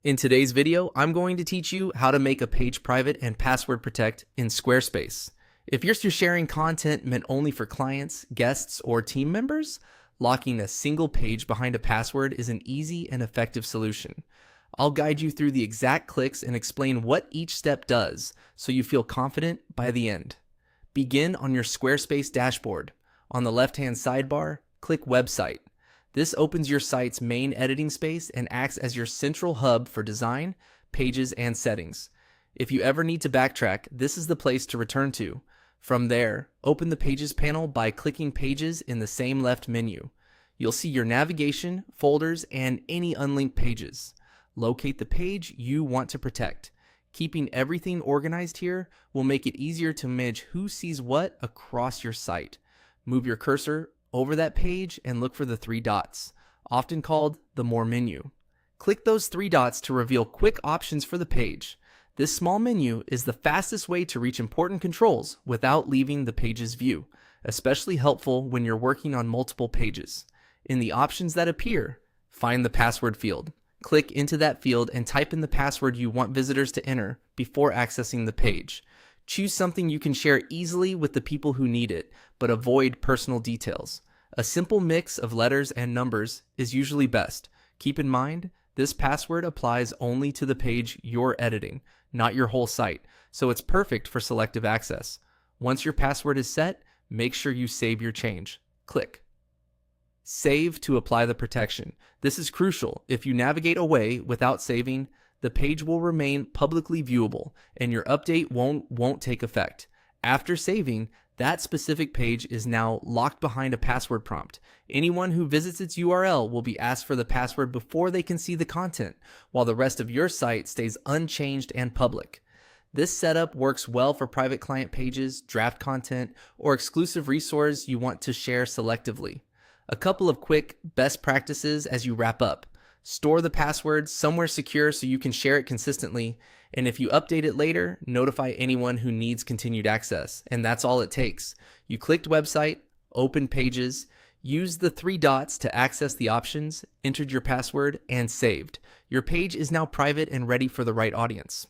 In today's video, I'm going to teach you how to make a page private and password protect in Squarespace. If you're sharing content meant only for clients, guests, or team members, locking a single page behind a password is an easy and effective solution. I'll guide you through the exact clicks and explain what each step does so you feel confident by the end. Begin on your Squarespace dashboard. On the left-hand sidebar, click Website. This opens your site's main editing space and acts as your central hub for design, pages, and settings. If you ever need to backtrack, this is the place to return to. From there, open the Pages panel by clicking Pages in the same left menu. You'll see your navigation, folders, and any unlinked pages. Locate the page you want to protect. Keeping everything organized here will make it easier to manage who sees what across your site. Move your cursor over that page and look for the three dots, often called the More menu. Click those three dots to reveal quick options for the page. This small menu is the fastest way to reach important controls without leaving the page's view, especially helpful when you're working on multiple pages. In the options that appear, find the password field. Click into that field and type in the password you want visitors to enter before accessing the page. Choose something you can share easily with the people who need it, but avoid personal details. A simple mix of letters and numbers is usually best. Keep in mind, this password applies only to the page you're editing, not your whole site, so it's perfect for selective access. Once your password is set, make sure you save your change. Click Save to apply the protection. This is crucial. If you navigate away without saving, the page will remain publicly viewable and your update won't take effect. After saving, that specific page is now locked behind a password prompt. Anyone who visits its URL will be asked for the password before they can see the content, while the rest of your site stays unchanged and public. This setup works well for private client pages, draft content, or exclusive resources you want to share selectively. A couple of quick best practices as you wrap up. Store the password somewhere secure so you can share it consistently, and if you update it later, notify anyone who needs continued access, and that's all it takes. You clicked Website, opened Pages, used the three dots to access the options, entered your password, and saved. Your page is now private and ready for the right audience.